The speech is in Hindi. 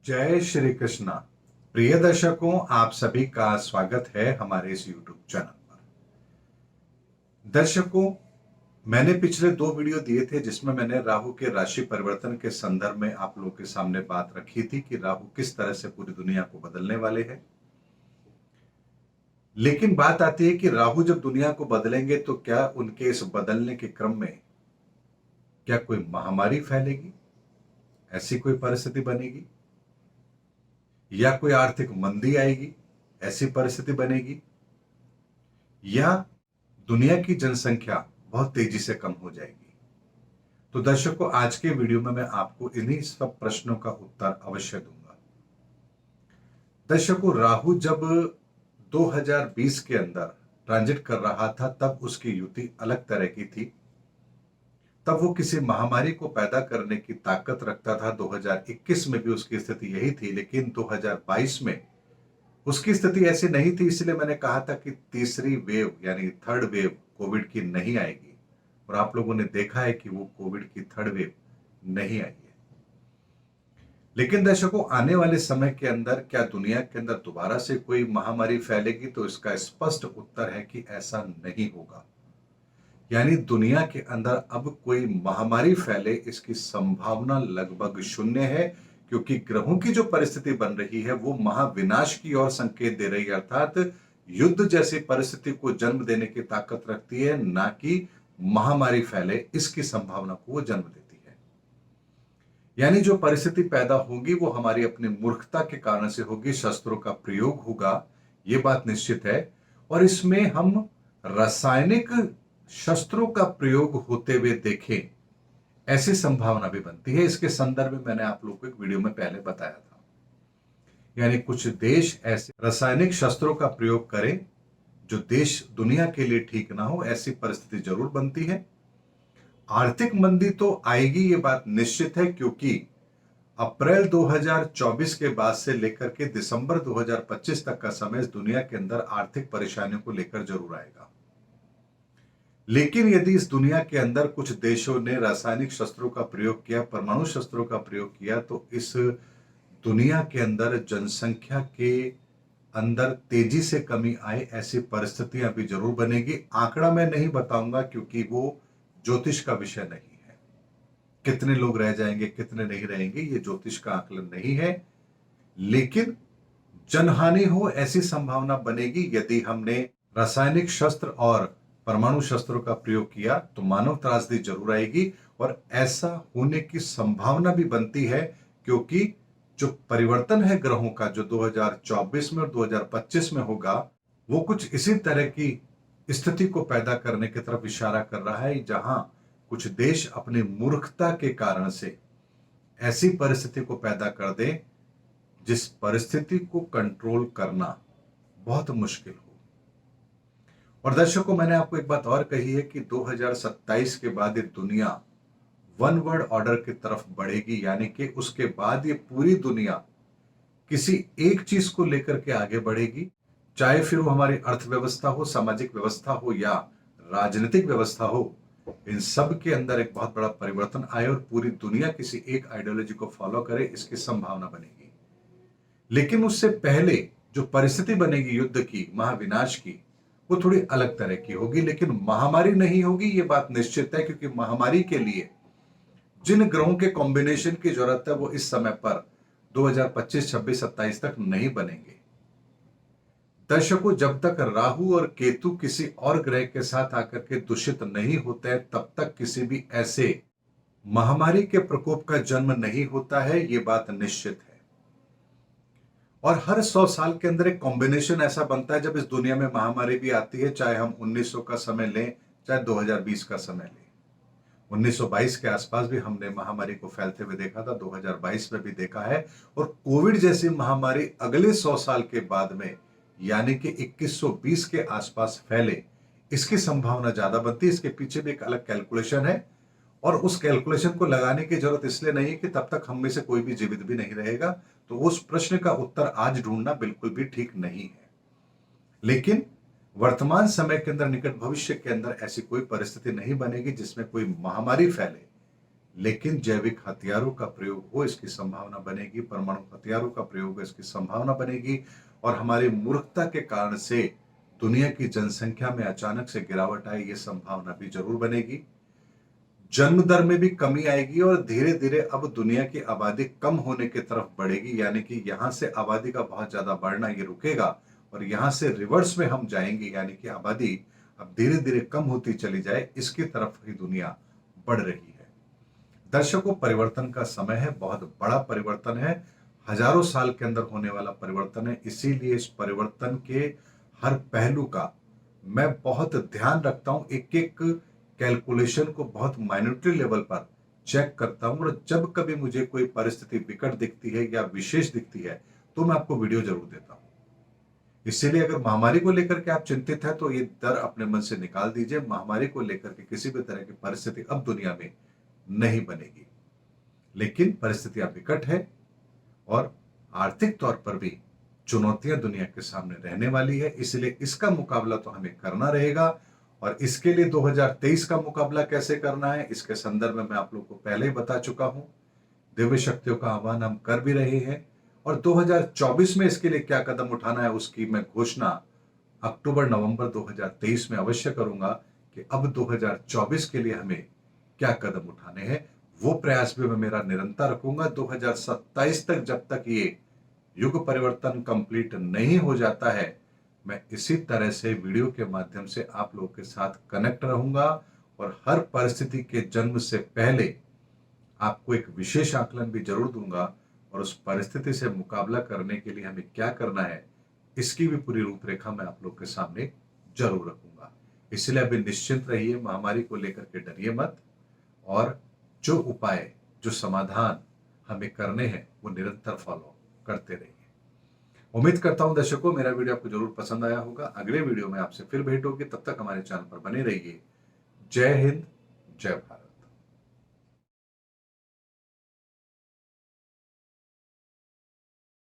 जय श्री कृष्णा। प्रिय दर्शकों, आप सभी का स्वागत है हमारे इस YouTube चैनल पर। दर्शकों, मैंने पिछले 2 वीडियो दिए थे जिसमें मैंने राहु के राशि परिवर्तन के संदर्भ में आप लोगों के सामने बात रखी थी कि राहु किस तरह से पूरी दुनिया को बदलने वाले हैं। लेकिन बात आती है कि राहु जब दुनिया को बदलेंगे तो क्या उनके इस बदलने के क्रम में क्या कोई महामारी फैलेगी, ऐसी कोई परिस्थिति बनेगी, या कोई आर्थिक मंदी आएगी, ऐसी परिस्थिति बनेगी, या दुनिया की जनसंख्या बहुत तेजी से कम हो जाएगी। तो दर्शकों, आज के वीडियो में मैं आपको इन्हीं सब प्रश्नों का उत्तर अवश्य दूंगा। दर्शकों, राहु जब 2020 के अंदर ट्रांजिट कर रहा था तब उसकी युति अलग तरह की थी। तब वो किसी महामारी को पैदा करने की ताकत रखता था। 2021 में भी उसकी स्थिति यही थी, लेकिन 2022 में उसकी स्थिति ऐसी नहीं थी। इसलिए मैंने कहा था कि तीसरी वेव यानी थर्ड वेव कोविड की नहीं आएगी, और आप लोगों ने देखा है कि वो कोविड की थर्ड वेव नहीं आई है। लेकिन दर्शकों, आने वाले समय के अंदर क्या दुनिया के अंदर दोबारा से कोई महामारी फैलेगी? तो इसका स्पष्ट उत्तर है कि ऐसा नहीं होगा। यानी दुनिया के अंदर अब कोई महामारी फैले, इसकी संभावना लगभग शून्य है, क्योंकि ग्रहों की जो परिस्थिति बन रही है वो महाविनाश की ओर संकेत दे रही है, अर्थात युद्ध जैसी परिस्थिति को जन्म देने की ताकत रखती है, ना कि महामारी फैले इसकी संभावना को वो जन्म देती है। यानी जो परिस्थिति पैदा होगी वो हमारी अपनी मूर्खता के कारण से होगी, शस्त्रों का प्रयोग होगा, ये बात निश्चित है। और इसमें हम रासायनिक शस्त्रों का प्रयोग होते हुए देखें, ऐसी संभावना भी बनती है। इसके संदर्भ में मैंने आप लोगों को एक वीडियो में पहले बताया था। यानी कुछ देश ऐसे रासायनिक शस्त्रों का प्रयोग करें जो देश दुनिया के लिए ठीक ना हो, ऐसी परिस्थिति जरूर बनती है। आर्थिक मंदी तो आएगी, ये बात निश्चित है, क्योंकि अप्रैल 2024 के बाद से लेकर के दिसंबर 2025 तक का समय दुनिया के अंदर आर्थिक परेशानियों को लेकर जरूर आएगा। लेकिन यदि इस दुनिया के अंदर कुछ देशों ने रासायनिक शस्त्रों का प्रयोग किया, परमाणु शस्त्रों का प्रयोग किया, तो इस दुनिया के अंदर जनसंख्या के अंदर तेजी से कमी आए, ऐसी परिस्थितियां भी जरूर बनेगी। आंकड़ा मैं नहीं बताऊंगा क्योंकि वो ज्योतिष का विषय नहीं है। कितने लोग रह जाएंगे, कितने नहीं रहेंगे, ये ज्योतिष का आकलन नहीं है। लेकिन जनहानि हो ऐसी संभावना बनेगी। यदि हमने रासायनिक शस्त्र और परमाणु शस्त्रों का प्रयोग किया तो मानव त्रासदी जरूर आएगी, और ऐसा होने की संभावना भी बनती है, क्योंकि जो परिवर्तन है ग्रहों का जो 2024 में और 2025 में होगा, वो कुछ इसी तरह की स्थिति को पैदा करने की तरफ इशारा कर रहा है, जहां कुछ देश अपनी मूर्खता के कारण से ऐसी परिस्थिति को पैदा कर दें जिस परिस्थिति को कंट्रोल करना बहुत मुश्किल हो। और दर्शकों, मैंने आपको एक बात और कही है कि 2027 के बाद ये दुनिया वन वर्ल्ड ऑर्डर की तरफ बढ़ेगी, यानी कि उसके बाद ये पूरी दुनिया किसी एक चीज को लेकर के आगे बढ़ेगी, चाहे फिर वो हमारी अर्थव्यवस्था हो, सामाजिक व्यवस्था हो, या राजनीतिक व्यवस्था हो। इन सब के अंदर एक बहुत बड़ा परिवर्तन आए और पूरी दुनिया किसी एक आइडियोलॉजी को फॉलो करे, इसकी संभावना बनेगी। लेकिन उससे पहले जो परिस्थिति बनेगी युद्ध की, महाविनाश की, वो थोड़ी अलग तरह की होगी। लेकिन महामारी नहीं होगी, ये बात निश्चित है, क्योंकि महामारी के लिए जिन ग्रहों के कॉम्बिनेशन की जरूरत है वो इस समय पर 2025, 26, 27 तक नहीं बनेंगे। दर्शकों, जब तक राहु और केतु किसी और ग्रह के साथ आकर के दूषित नहीं होते हैं, तब तक किसी भी ऐसे महामारी के प्रकोप का जन्म नहीं होता है, ये बात निश्चित है। और हर 100 साल के अंदर एक कॉम्बिनेशन ऐसा बनता है जब इस दुनिया में महामारी भी आती है, चाहे हम 1900 का समय लें, चाहे 2020 का समय लें। 1922 के आसपास भी हमने महामारी को फैलते हुए देखा था, 2022 में भी देखा है। और कोविड जैसी महामारी अगले 100 साल के बाद में, यानी कि 2120 के आसपास फैले, इसकी संभावना ज्यादा बनती है। इसके पीछे भी एक अलग कैलकुलेशन है, और उस कैलकुलेशन को लगाने की जरूरत इसलिए नहीं है कि तब तक हम में से कोई भी जीवित भी नहीं रहेगा। तो उस प्रश्न का उत्तर आज ढूंढना बिल्कुल भी ठीक नहीं है। लेकिन वर्तमान समय के अंदर, निकट भविष्य के अंदर ऐसी कोई परिस्थिति नहीं बनेगी जिसमें कोई महामारी फैले, लेकिन जैविक हथियारों का प्रयोग हो इसकी संभावना बनेगी, परमाणु हथियारों का प्रयोग हो इसकी संभावना बनेगी, और हमारी मूर्खता के कारण से दुनिया की जनसंख्या में अचानक से गिरावट आए ये संभावना भी जरूर बनेगी। जन्म दर में भी कमी आएगी और धीरे धीरे अब दुनिया की आबादी कम होने की तरफ बढ़ेगी, यानी कि यहां से आबादी का बहुत ज्यादा बढ़ना ये रुकेगा और यहां से रिवर्स में हम जाएंगे, यानी कि आबादी अब धीरे धीरे कम होती चली जाए, इसकी तरफ ही दुनिया बढ़ रही है। दर्शकों, परिवर्तन का समय है, बहुत बड़ा परिवर्तन है, हजारों साल के अंदर होने वाला परिवर्तन है। इसीलिए इस परिवर्तन के हर पहलू का मैं बहुत ध्यान रखता हूं, एक एक कैलकुलेशन को बहुत माइन्यूटली लेवल पर चेक करता हूं, और जब कभी मुझे कोई परिस्थिति विकट दिखती है या विशेष दिखती है तो मैं आपको वीडियो जरूर देता हूं। इसीलिए अगर महामारी को लेकर के आप चिंतित हैं तो ये डर अपने मन से निकाल दीजिए। महामारी को लेकर के किसी भी तरह की परिस्थिति अब दुनिया में नहीं बनेगी, लेकिन परिस्थितियां विकट है और आर्थिक तौर पर भी चुनौतियां दुनिया के सामने रहने वाली है। इसलिए इसका मुकाबला तो हमें करना रहेगा, और इसके लिए 2023 का मुकाबला कैसे करना है इसके संदर्भ में मैं आप लोगों को पहले ही बता चुका हूं। दिव्य शक्तियों का आह्वान हम कर भी रहे हैं, और 2024 में इसके लिए क्या कदम उठाना है उसकी मैं घोषणा अक्टूबर नवंबर 2023 में अवश्य करूंगा कि अब 2024 के लिए हमें क्या कदम उठाने हैं। वो प्रयास भी मैं मेरा निरंतर रखूंगा 2027 तक, जब तक ये युग परिवर्तन कंप्लीट नहीं हो जाता है। मैं इसी तरह से वीडियो के माध्यम से आप लोगों के साथ कनेक्ट रहूंगा, और हर परिस्थिति के जन्म से पहले आपको एक विशेष आकलन भी जरूर दूंगा, और उस परिस्थिति से मुकाबला करने के लिए हमें क्या करना है इसकी भी पूरी रूपरेखा मैं आप लोग के सामने जरूर रखूंगा। इसलिए अभी निश्चिंत रहिए, महामारी को लेकर के डरिए मत, और जो उपाय, जो समाधान हमें करने हैं वो निरंतर फॉलो करते रहिए। उम्मीद करता हूं दर्शकों मेरा वीडियो आपको जरूर पसंद आया होगा। अगले वीडियो में आपसे फिर भेंट होगी, तब तक हमारे चैनल पर बने रहिए। जय हिंद, जय भारत।